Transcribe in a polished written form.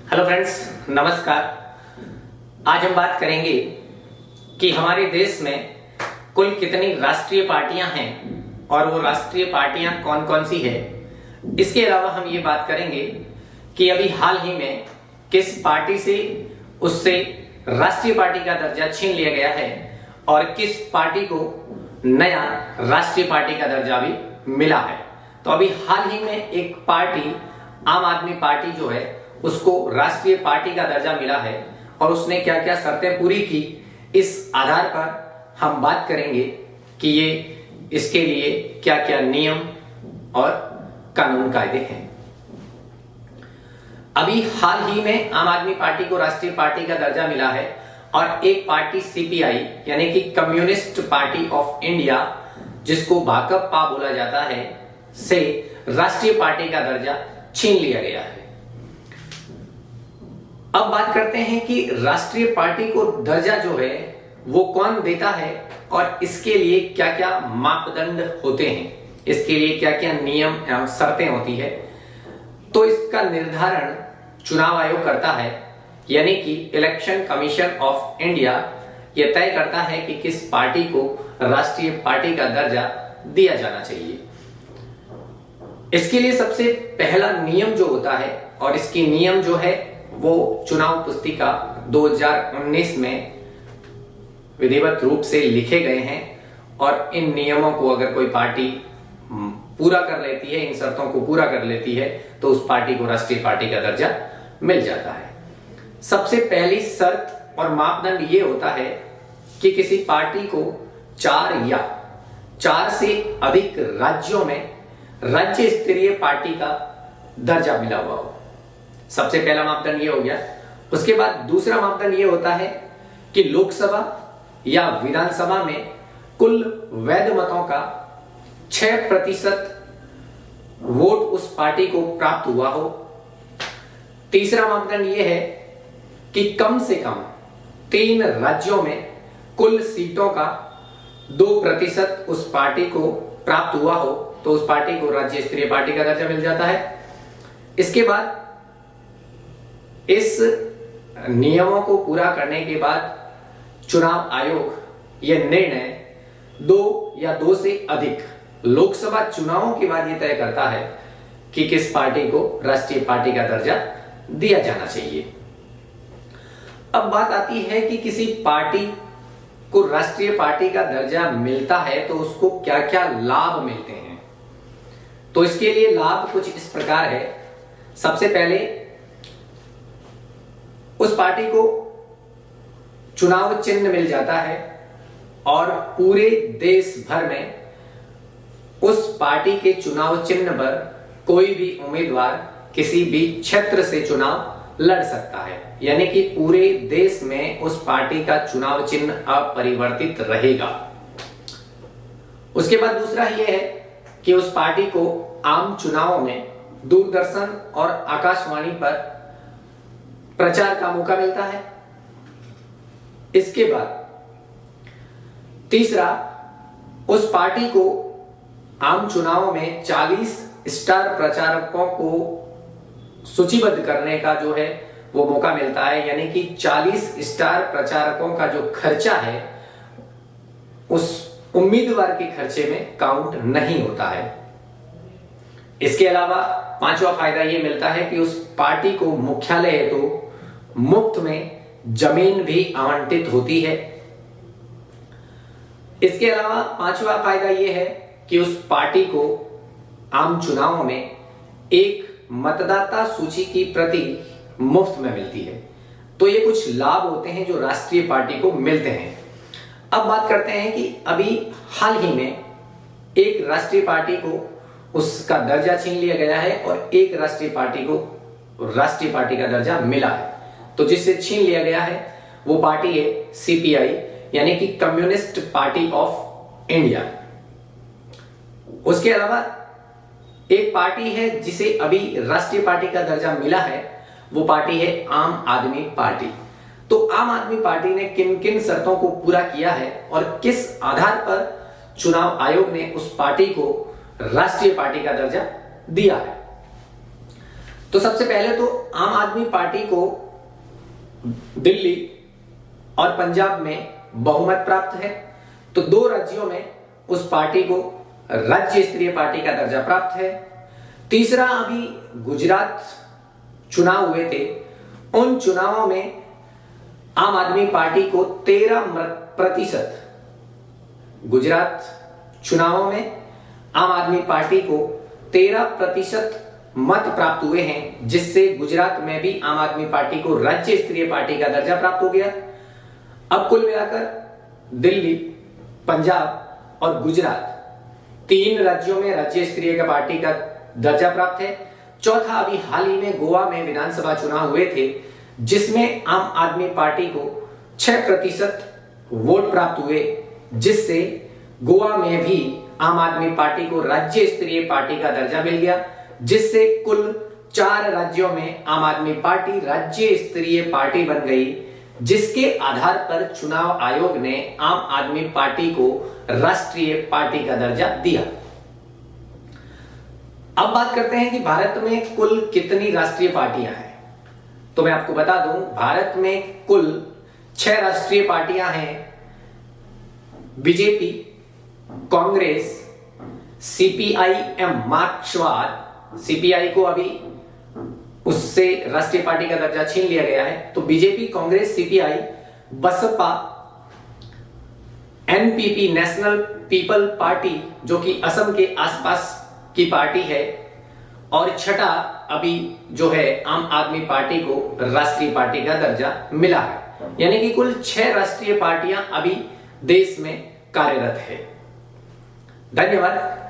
Hello friends, नमस्कार। आज हम बात करेंगे कि हमारे देश में कुल कितनी राष्ट्रीय पार्टियां हैं और वो राष्ट्रीय पार्टियां कौन कौन सी है। इसके अलावा हम ये बात करेंगे कि अभी हाल ही में किस पार्टी से उससे राष्ट्रीय पार्टी का दर्जा छीन लिया गया है और किस पार्टी को नया राष्ट्रीय पार्टी का दर्जा भी मिला है। तो अभी हाल ही में एक पार्टी, आम आदमी पार्टी जो है, उसको राष्ट्रीय पार्टी का दर्जा मिला है और उसने क्या क्या शर्तें पूरी की, इस आधार पर हम बात करेंगे कि ये इसके लिए क्या क्या नियम और कानून कायदे हैं। अभी हाल ही में आम आदमी पार्टी को राष्ट्रीय पार्टी का दर्जा मिला है और एक पार्टी सीपीआई यानी कि कम्युनिस्ट पार्टी ऑफ इंडिया, जिसको भाकपा बोला जाता है, से राष्ट्रीय पार्टी का दर्जा छीन लिया गया है। अब बात करते हैं कि राष्ट्रीय पार्टी को दर्जा जो है वो कौन देता है और इसके लिए क्या क्या मापदंड होते हैं, इसके लिए क्या क्या नियम एवं शर्तें होती है। तो इसका निर्धारण चुनाव आयोग करता है, यानी कि इलेक्शन कमीशन ऑफ इंडिया यह तय करता है कि किस पार्टी को राष्ट्रीय पार्टी का दर्जा दिया जाना चाहिए। इसके लिए सबसे पहला नियम जो होता है, और इसकी नियम जो है वो चुनाव पुस्तिका 2019 में विधिवत रूप से लिखे गए हैं और इन नियमों को अगर कोई पार्टी पूरा कर लेती है, इन शर्तों को पूरा कर लेती है, तो उस पार्टी को राष्ट्रीय पार्टी का दर्जा मिल जाता है। सबसे पहली शर्त और मापदंड ये होता है कि किसी पार्टी को 4 या 4 से अधिक राज्यों में राज्य स्तरीय पार्टी का दर्जा मिला हुआ हो। सबसे पहला मापदंड ये हो गया। उसके बाद दूसरा मापदंड ये होता है कि लोकसभा या विधानसभा में कुल वैध मतों का 6% वोट उस पार्टी को प्राप्त हुआ हो। तीसरा मापदंड ये है कि कम से कम 3 राज्यों में कुल सीटों का 2% उस पार्टी को प्राप्त हुआ हो, तो उस पार्टी को राज्य स्तरीय पार्टी का दर्जा मिल जाता है। इसके बाद इस नियमों को पूरा करने के बाद चुनाव आयोग यह निर्णय 2 या 2 से अधिक लोकसभा चुनावों के बाद यह तय करता है कि किस पार्टी को राष्ट्रीय पार्टी का दर्जा दिया जाना चाहिए। अब बात आती है कि किसी पार्टी को राष्ट्रीय पार्टी का दर्जा मिलता है तो उसको क्या क्या लाभ मिलते हैं। तो इसके लिए लाभ कुछ इस प्रकार है। सबसे पहले उस पार्टी को चुनाव चिन्ह मिल जाता है और पूरे देश भर में उस पार्टी के चुनाव चिन्ह पर कोई भी उम्मीदवार किसी भी क्षेत्र से चुनाव लड़ सकता है, यानी कि पूरे देश में उस पार्टी का चुनाव चिन्ह अपरिवर्तित रहेगा। उसके बाद दूसरा यह है कि उस पार्टी को आम चुनावों में दूरदर्शन और आकाशवाणी पर प्रचार का मौका मिलता है। इसके बाद तीसरा, उस पार्टी को आम चुनावों में 40 स्टार प्रचारकों को सूचीबद्ध करने का जो है वो मौका मिलता है, यानी कि 40 स्टार प्रचारकों का जो खर्चा है उस उम्मीदवार के खर्चे में काउंट नहीं होता है। इसके अलावा पांचवा फायदा ये मिलता है कि उस पार्टी को मुख्यालय हेतु मुफ्त में जमीन भी आवंटित होती है। इसके अलावा पांचवा फायदा यह है कि उस पार्टी को आम चुनावों में एक मतदाता सूची की प्रति मुफ्त में मिलती है। तो ये कुछ लाभ होते हैं जो राष्ट्रीय पार्टी को मिलते हैं। अब बात करते हैं कि अभी हाल ही में एक राष्ट्रीय पार्टी को उसका दर्जा छीन लिया गया है और एक राष्ट्रीय पार्टी को राष्ट्रीय पार्टी का दर्जा मिला है। तो जिससे छीन लिया गया है वो पार्टी है सीपीआई, यानी कि कम्युनिस्ट पार्टी ऑफ इंडिया। उसके अलावा एक पार्टी है जिसे अभी राष्ट्रीय पार्टी का दर्जा मिला है, वो पार्टी है आम आदमी पार्टी। तो आम आदमी पार्टी ने किन किन शर्तों को पूरा किया है और किस आधार पर चुनाव आयोग ने उस पार्टी को राष्ट्रीय पार्टी का दर्जा दिया है। तो सबसे पहले तो आम आदमी पार्टी को दिल्ली और पंजाब में बहुमत प्राप्त है, तो 2 राज्यों में उस पार्टी को राज्य स्तरीय पार्टी का दर्जा प्राप्त है। तीसरा, अभी गुजरात चुनाव हुए थे, उन चुनावों में आम आदमी पार्टी को 13%, गुजरात चुनावों में आम आदमी पार्टी को 13% मत प्राप्त हुए हैं, जिससे गुजरात में भी आम आदमी पार्टी को राज्य स्तरीय पार्टी का दर्जा प्राप्त हो गया। अब कुल मिलाकर दिल्ली, पंजाब और गुजरात 3 राज्यों में राज्य स्तरीय पार्टी का दर्जा प्राप्त है। चौथा, अभी हाल ही में गोवा में विधानसभा चुनाव हुए थे, जिसमें आम आदमी पार्टी को 6% वोट प्राप्त हुए, जिससे गोवा में भी आम आदमी पार्टी को राज्य स्तरीय पार्टी का दर्जा मिल गया, जिससे कुल 4 राज्यों में आम आदमी पार्टी राज्य स्तरीय पार्टी बन गई, जिसके आधार पर चुनाव आयोग ने आम आदमी पार्टी को राष्ट्रीय पार्टी का दर्जा दिया। अब बात करते हैं कि भारत में कुल कितनी राष्ट्रीय पार्टियां हैं। तो मैं आपको बता दूं, भारत में कुल 6 राष्ट्रीय पार्टियां हैं। बीजेपी, कांग्रेस, सीपीआईएम मार्क्सवाद, सीपीआई को अभी उससे राष्ट्रीय पार्टी का दर्जा छीन लिया गया है, तो BJP, Congress, CPI, Baspa, NPP national people party जो कि असम के आसपास की पार्टी है, और छठा अभी जो है आम आदमी पार्टी को राष्ट्रीय पार्टी का दर्जा मिला है। यानी कि कुल 6 राष्ट्रीय पार्टियां अभी देश में कार्यरत है। धन्यवाद।